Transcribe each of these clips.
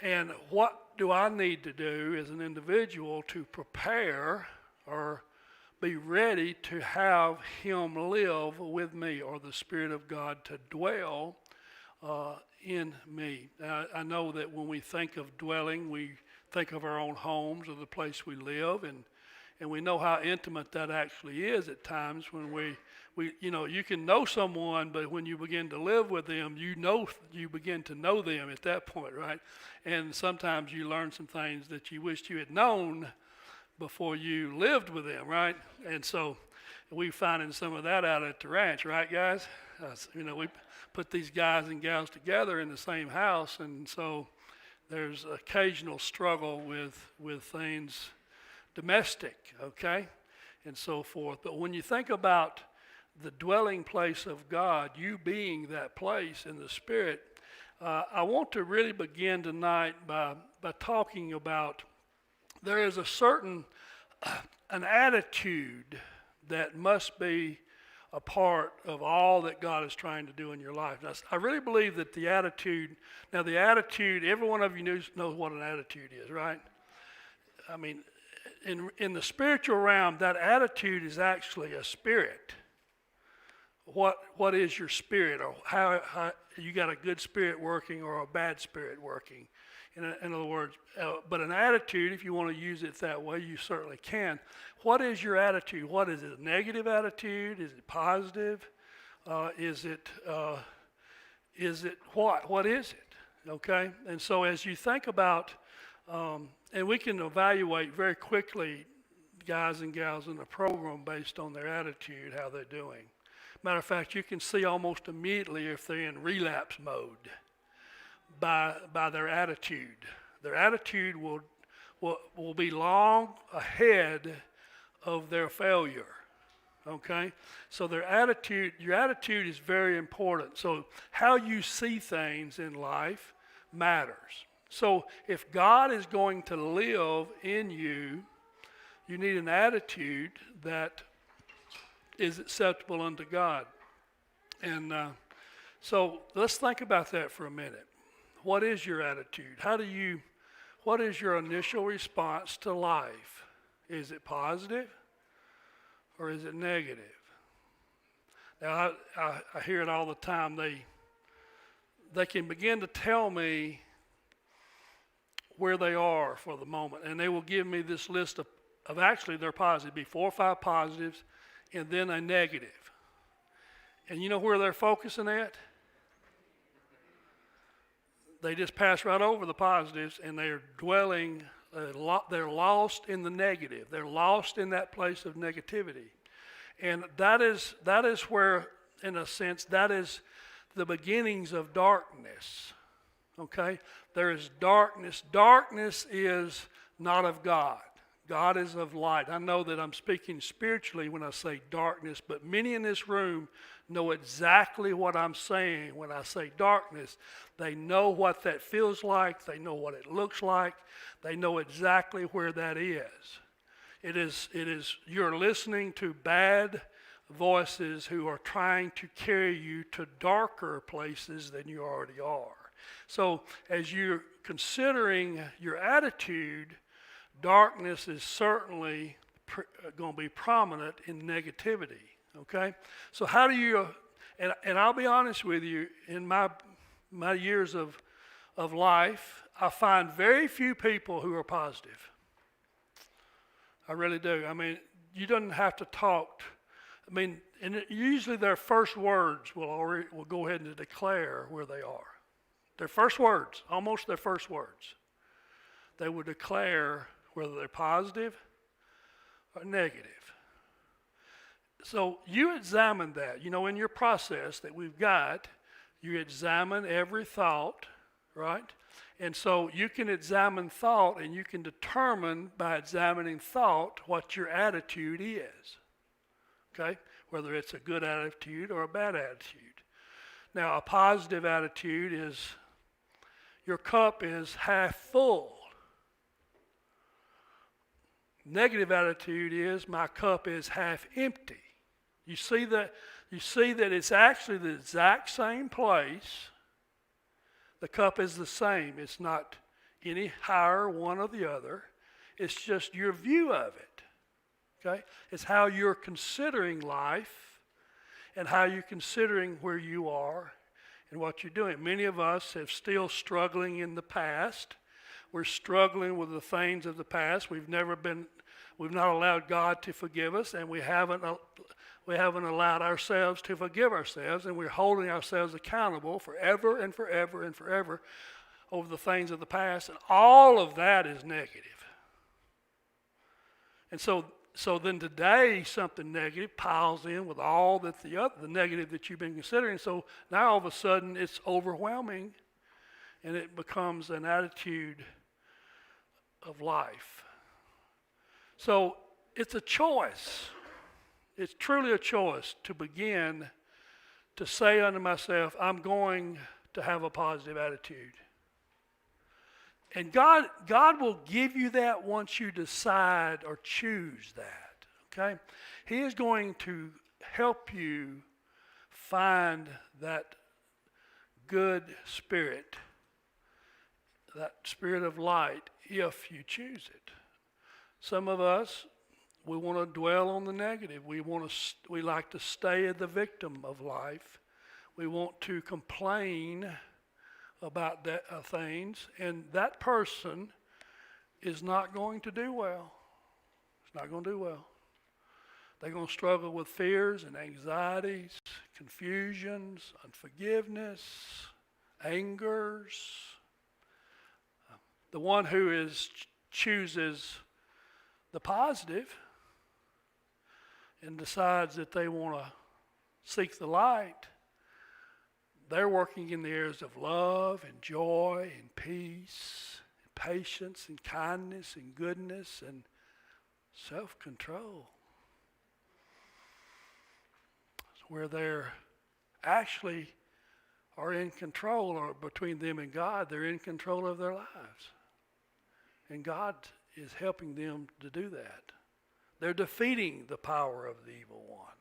And what do I need to do as an individual to prepare or be ready to have Him live with me, or the Spirit of God to dwell in me? I know that when we think of dwelling, we think of our own homes or the place we live, and we know how intimate that actually is at times when you can know someone, but when you begin to live with them, you begin to know them at that point, right? And sometimes you learn some things that you wished you had known before you lived with them, right? And so we're finding some of that out at the ranch, right, guys? We put these guys and gals together in the same house, and so there's occasional struggle with things domestic, okay, and so forth. But when you think about the dwelling place of God, you being that place in the Spirit, I want to really begin tonight by talking about there is a certain an attitude that must be a part of all that God is trying to do in your life. Now, I really believe that the attitude, every one of you knows what an attitude is, right? I mean, in the spiritual realm, that attitude is actually a spirit. What is your spirit, or how you got a good spirit working or a bad spirit working? In other words, but an attitude, if you want to use it that way, you certainly can. What is your attitude? What is it? A negative attitude? Is it positive? Is it what? What is it? Okay? And so as you think about, and we can evaluate very quickly guys and gals in the program based on their attitude, how they're doing. Matter of fact, you can see almost immediately if they're in relapse mode by their attitude. Their attitude will be long ahead of their failure. Okay? So your attitude is very important. So how you see things in life matters. So if God is going to live in you, you need an attitude that is acceptable unto God. And so let's think about that for a minute. What is your attitude? What is your initial response to life? Is it positive or is it negative? Now, I hear it all the time. They can begin to tell me where they are for the moment, and they will give me this list of actually their positives, be 4 or 5 positives, and then a negative. And you know where they're focusing at? They just pass right over the positives, and they're dwelling, they're lost in the negative. They're lost in that place of negativity. And that is where, in a sense, that is the beginnings of darkness. Okay? There is darkness. Darkness is not of God. God is of light. I know that I'm speaking spiritually when I say darkness, but many in this room know exactly what I'm saying when I say darkness. They know what that feels like. They know what it looks like. They know exactly where that is. It is you're listening to bad voices who are trying to carry you to darker places than you already are. So as you're considering your attitude, darkness is certainly going to be prominent in negativity, okay? So how do you, and I'll be honest with you, in my years of life, I find very few people who are positive. I really do. I mean, you don't have to talk. And usually their first words will go ahead and declare where they are. Their first words, almost their first words. They will declare whether they're positive or negative. So you examine that. In your process that we've got, you examine every thought, right? And so you can examine thought, and you can determine by examining thought what your attitude is, okay? Whether it's a good attitude or a bad attitude. Now, a positive attitude is your cup is half full. Negative attitude is my cup is half empty. You see that it's actually the exact same place. The cup is the same. It's not any higher one or the other. It's just your view of it. Okay? It's how you're considering life and how you're considering where you are and what you're doing. Many of us have still struggling in the past. We're struggling with the things of the past. We've not allowed God to forgive us, and we haven't allowed ourselves to forgive ourselves, and we're holding ourselves accountable forever and forever and forever over the things of the past, and all of that is negative. And so then today something negative piles in with all that the negative that you've been considering. So now all of a sudden it's overwhelming, and it becomes an attitude of life. So it's a choice. It's truly a choice to begin to say unto myself, I'm going to have a positive attitude. And God will give you that once you decide or choose that, okay? He is going to help you find that good spirit, that spirit of light, if you choose it. Some of us, we want to dwell on the negative. We like to stay the victim of life. We want to complain about things, and that person is not going to do well. It's not going to do well. They're going to struggle with fears and anxieties, confusions, unforgiveness, angers. The one who chooses the positive and decides that they want to seek the light, they're working in the areas of love and joy and peace and patience and kindness and goodness and self-control. It's where they're actually are in control, or between them and God, they're in control of their lives. And God is helping them to do that. They're defeating the power of the evil one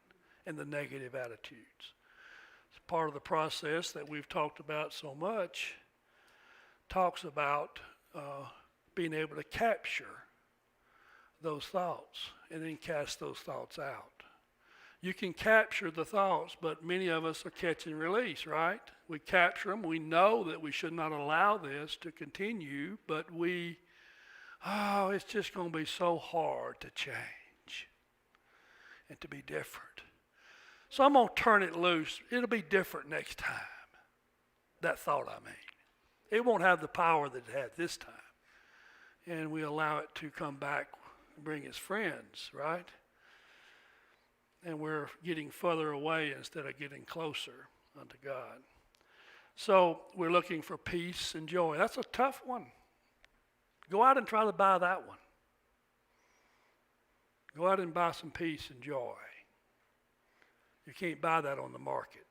and the negative attitudes. Part of the process that we've talked about so much talks about being able to capture those thoughts and then cast those thoughts out. You can capture the thoughts, but many of us are catch and release, right? We capture them. We know that we should not allow this to continue, but it's just going to be so hard to change and to be different. So I'm going to turn it loose. It'll be different next time. That thought, I mean. It won't have the power that it had this time. And we allow it to come back and bring its friends, right? And we're getting further away instead of getting closer unto God. So we're looking for peace and joy. That's a tough one. Go out and try to buy that one. Go out and buy some peace and joy. You can't buy that on the market.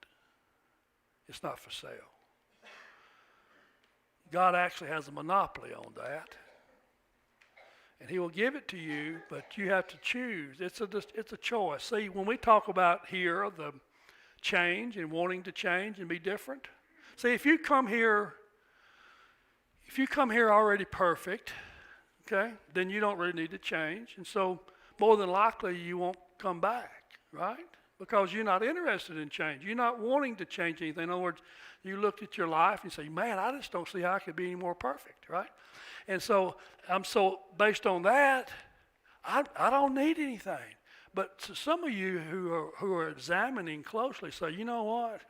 It's not for sale. God actually has a monopoly on that. And he will give it to you, but you have to choose. It's a choice. See, when we talk about here the change and wanting to change and be different, see, if you come here already perfect, okay, then you don't really need to change. And so more than likely you won't come back, right? Because you're not interested in change. You're not wanting to change anything. In other words, you look at your life and say, man, I just don't see how I could be any more perfect, right? And so based on that, I don't need anything. But to some of you who are examining closely say, you know what?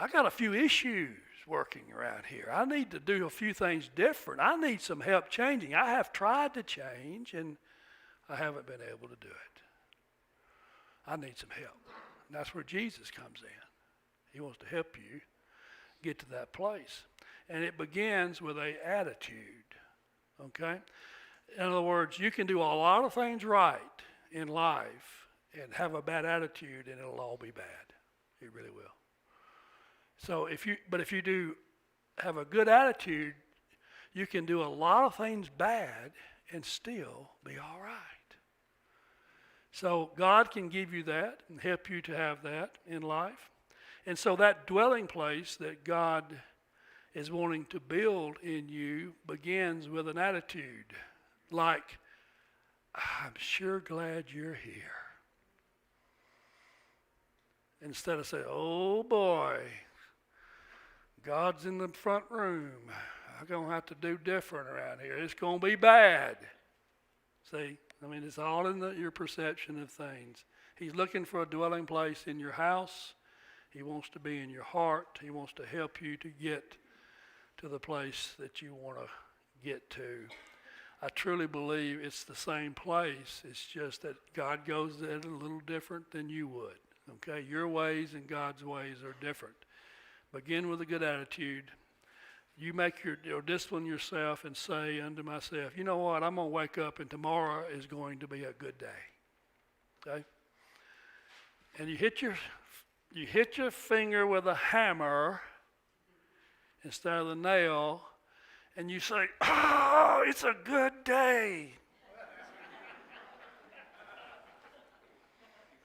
I got a few issues working around here. I need to do a few things different. I need some help changing. I have tried to change, and I haven't been able to do it. I need some help. And that's where Jesus comes in. He wants to help you get to that place. And it begins with an attitude, okay? In other words, you can do a lot of things right in life and have a bad attitude, and it'll all be bad. It really will. So if you do have a good attitude, you can do a lot of things bad and still be all right. So God can give you that and help you to have that in life. And so that dwelling place that God is wanting to build in you begins with an attitude like, I'm sure glad you're here. Instead of saying, oh boy, God's in the front room. I'm going to have to do different around here. It's going to be bad. See, I mean, it's all in your perception of things. He's looking for a dwelling place in your house. He wants to be in your heart. He wants to help you to get to the place that you want to get to. I truly believe it's the same place. It's just that God goes at it a little different than you would. Okay, your ways and God's ways are different. Begin with a good attitude. You make your discipline yourself and say unto myself, you know what, I'm going to wake up and tomorrow is going to be a good day. Okay? And you hit your finger with a hammer instead of the nail, and you say, oh, it's a good day.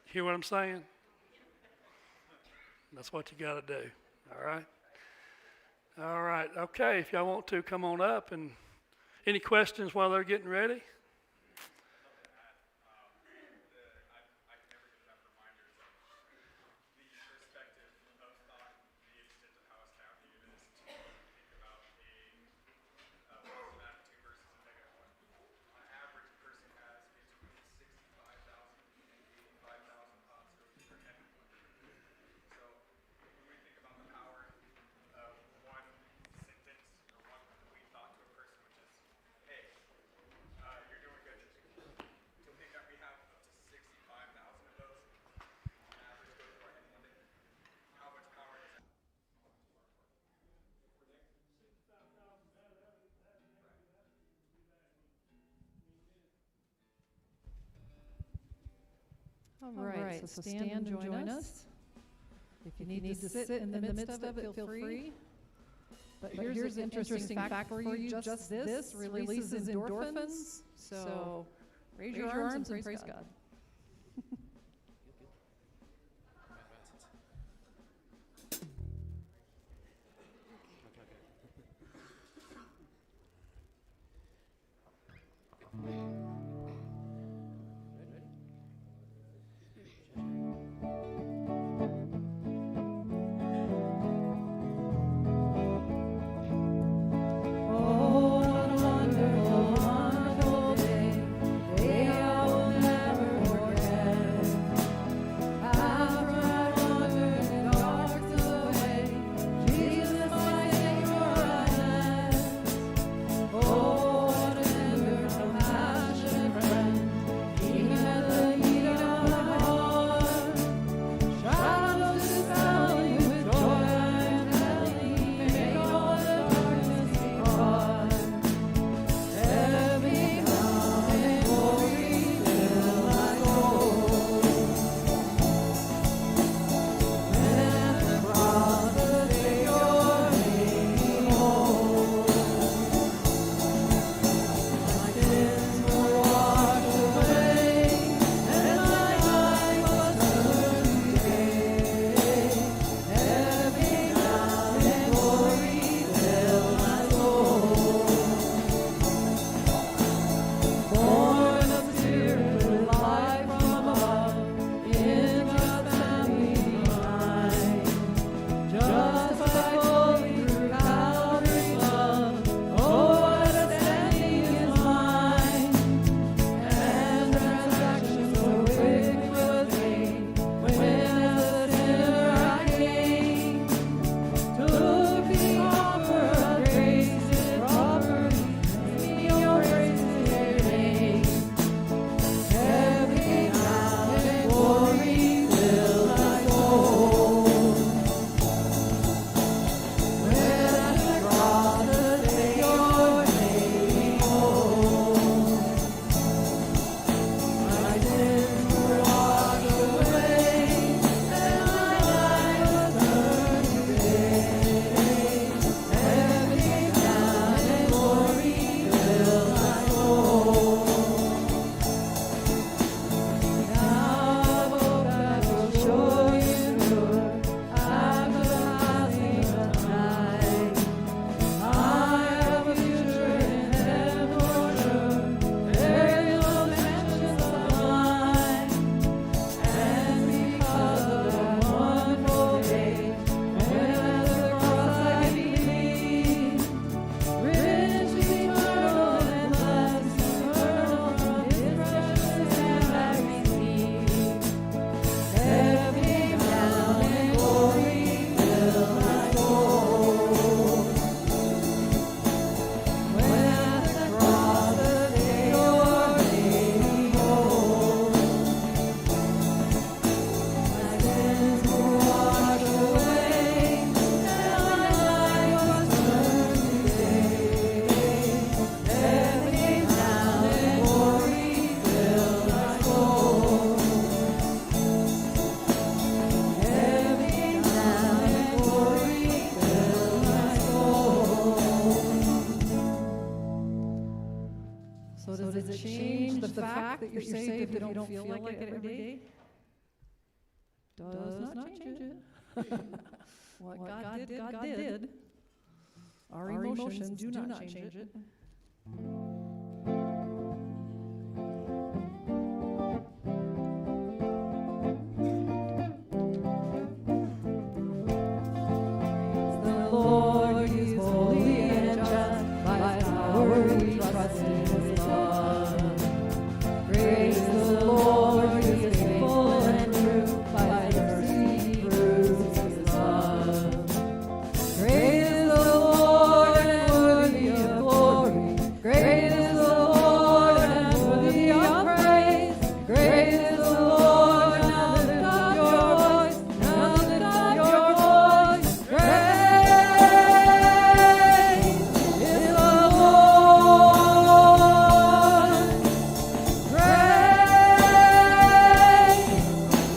Hear what I'm saying? That's what you got to do. All right? All right. Okay, if y'all want to, come on up. And any questions while they're getting ready? All right, so stand and join us. If you need to sit in the midst of it, feel free. But here's an interesting fact for you. Just this releases endorphins. So raise your arms and praise God. Oh, what a wonderful, wonderful day. Day I will never So does it change the fact that you're saved if you don't feel like it every day? Does not change it. What God did. Our emotions do not change it. The Lord is holy and just, by His power we trust in His love. Praise the Lord, He is faithful and true, by His mercy He proves His love. Praise the Lord and worthy of glory. Great is the Lord and worthy of praise. Great is the Lord, now lift up your voice, now lift up your voice. Great is the Lord. Great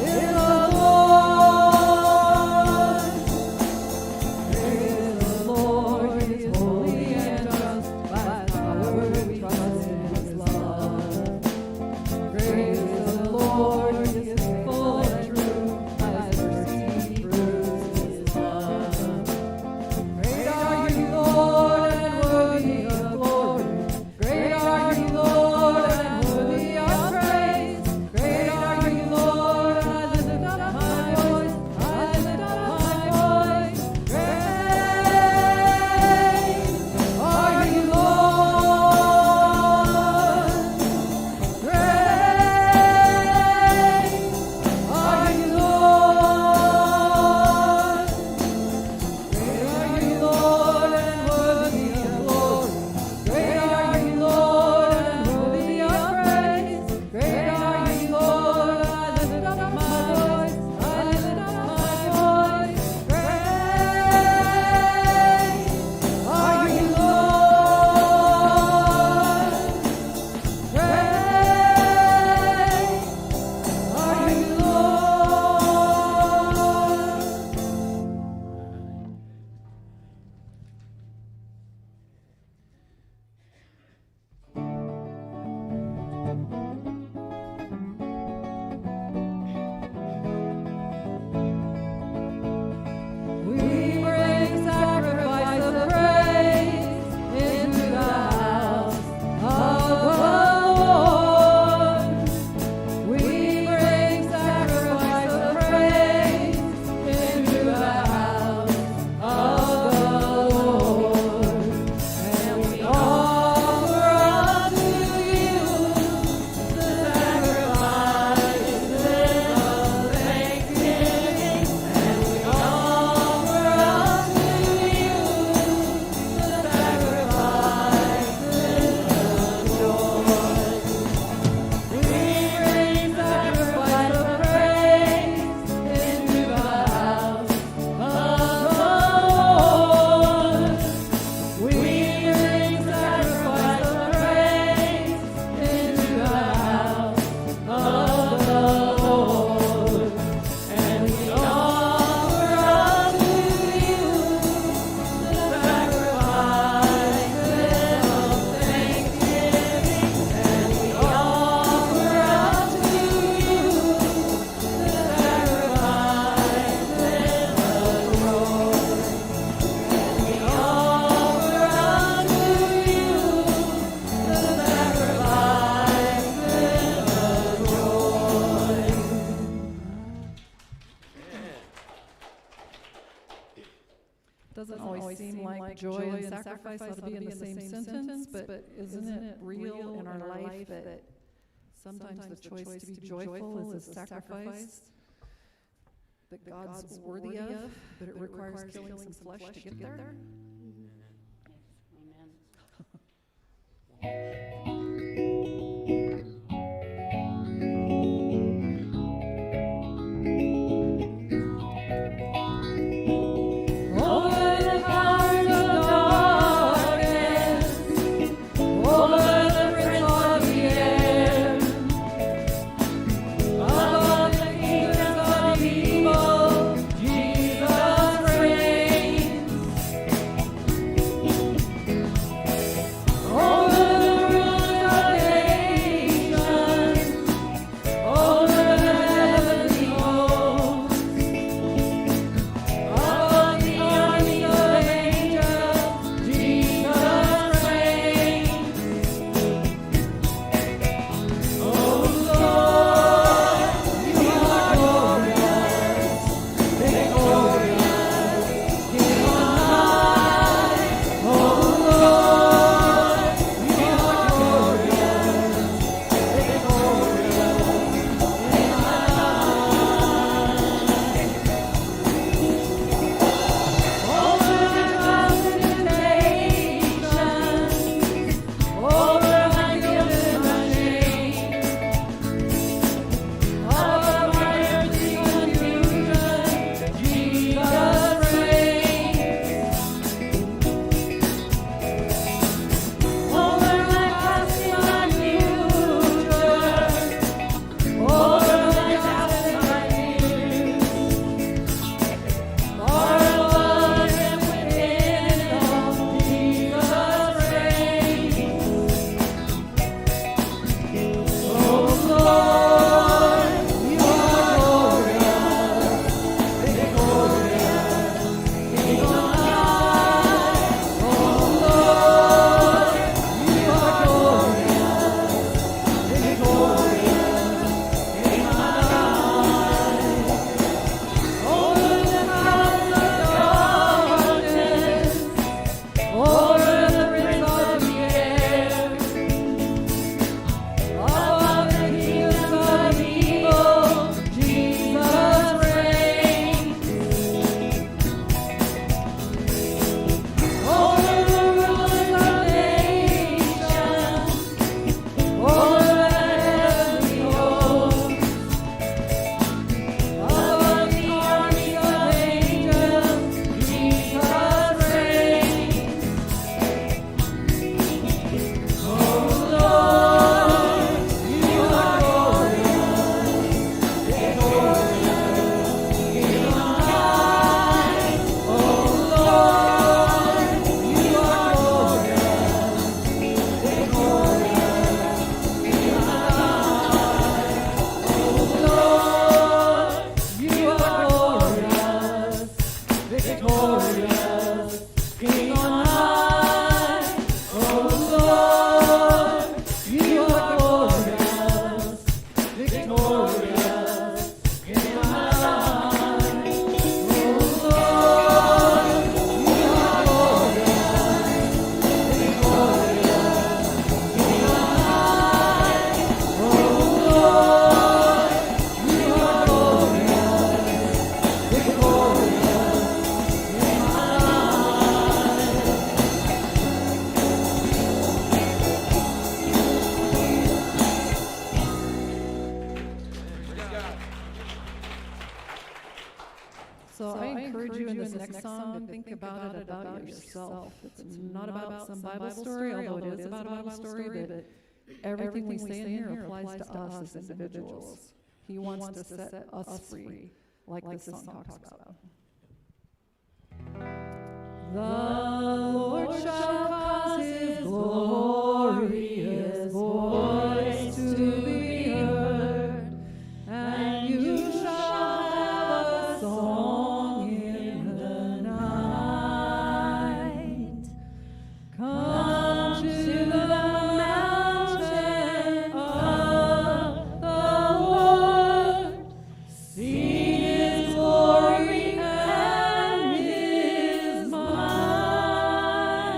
is the Lord. Praise the Lord, He is holy and just, by His power we trust in His love. Praise the Lord, He is faithful and true, by His mercy He proves His love. Great are you, Lord, and worthy of glory. Great are you, Lord, and worthy of praise. Great are you, Lord, I lift up my voice, I lift up my voice. Great are you, Lord. Great are you, Lord. Great are you, Lord, and worthy of glory. Great are you, Lord, and worthy of praise. Great are you, Lord, I lift up my voice, I lift up my voice. Great are you, Lord. Great are you, Lord. We bring sacrifice of praise into the house of the Lord. We bring sacrifice of praise into the house of the Lord. And we offer unto you the sacrifices of thanksgiving. And we offer unto you the sacrifices of joy. We bring sacrifice of praise into the house of the Lord. We bring sacrifice of praise into the house of the Lord. And we offer unto you the sacrifices of thanksgiving. And we offer unto you the sacrifices of joy. And we offer unto you the sacrifices of joy. Doesn't always seem like joy and sacrifice ought to be in the same sentence, but isn't it real in our life that sometimes the choice to be joyful is a sacrifice that God's worthy of, but it requires killing some flesh to get there? Over the powers of darkness, over the prince of the air, above the kingdoms of evil, Jesus reigns. Over the song, to think about it about yourself. It's not about some Bible story, although it is about a Bible story, but everything we say in here applies to us as individuals. He wants to set us free, like this song talks about. The Lord shall cause his glorious voice to be heard, and you shall have a song in the night. Come to the mountain of the Lord, see his glory and his might.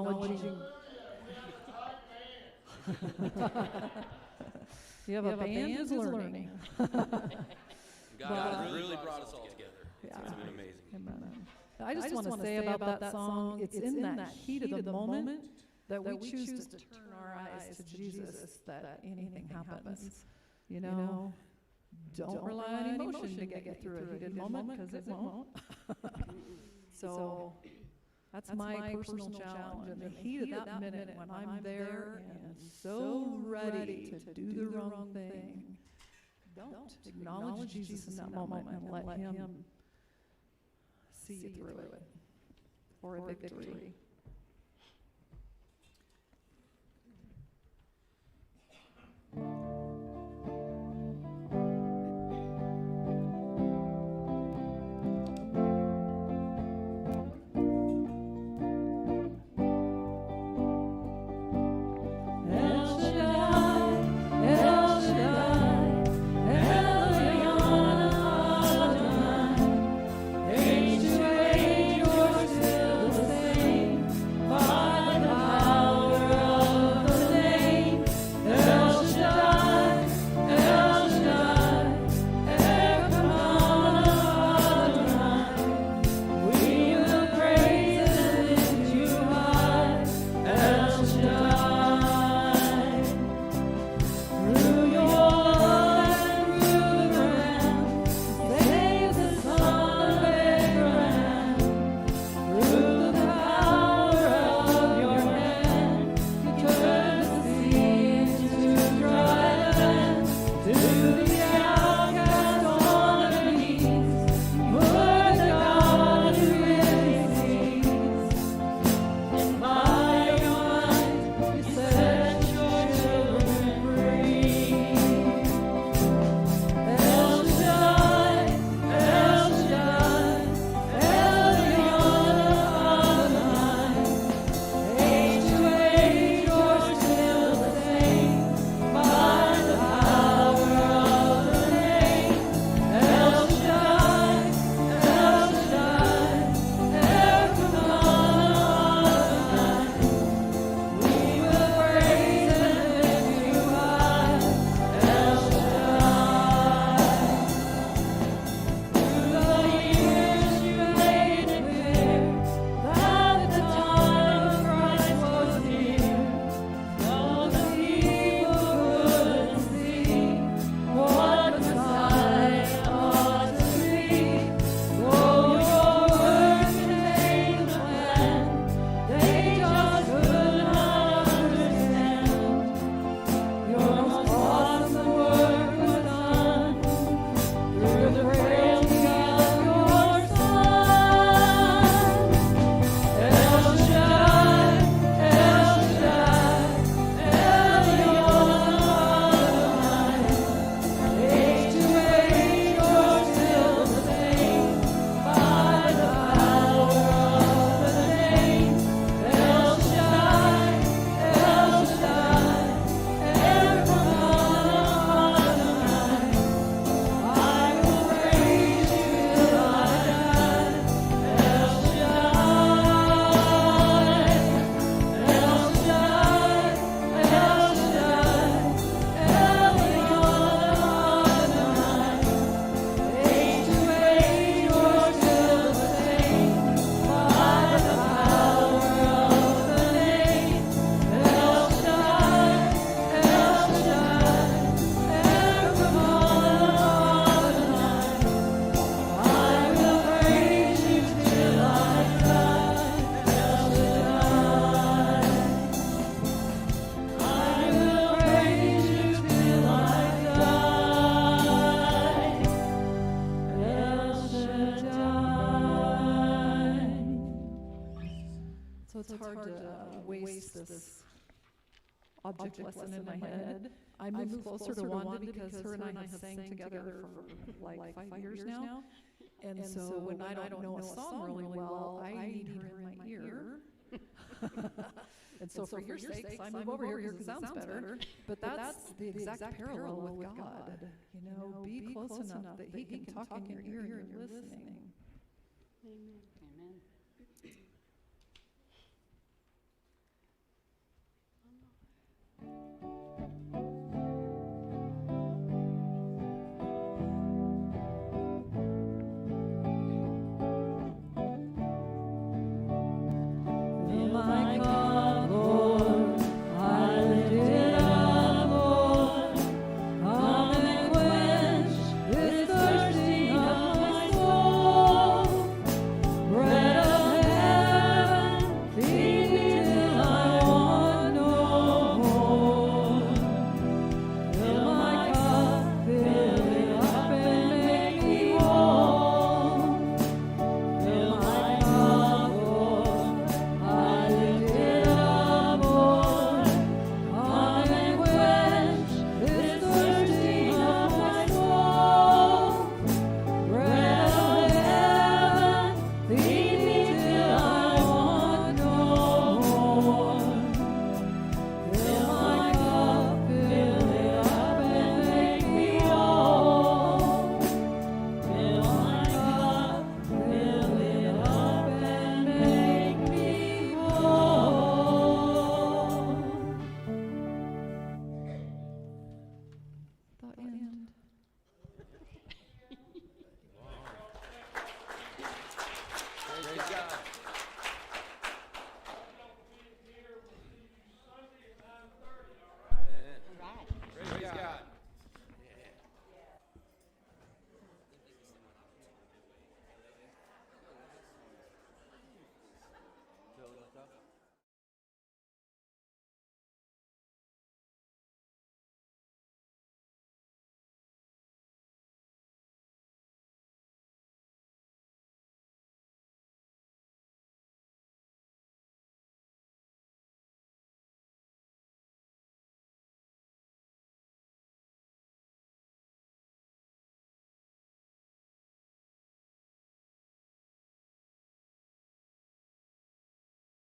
acknowledging. You have a band who's learning. God has really brought us all together. Yeah. It's been amazing. Amen. I just want to say about that song, it's in that heat of the moment that we choose to turn our eyes to Jesus, that anything happens. You know, don't rely on emotion to get you through a heated moment, because it won't. So that's my personal challenge. In the heat of that minute, when I'm there and so ready to do the wrong thing, don't acknowledge Jesus in that moment and let him see you through it for a victory. object lesson in my head. I moved closer to Wanda because her and I have sang together for like 5 years now. And so when I don't know a song really well, I need her in my ear. And so for your sakes, I move over here because it sounds better. But that's the exact parallel with God. You know, be close enough that He can talk in your ear and you're listening. Amen. Amen.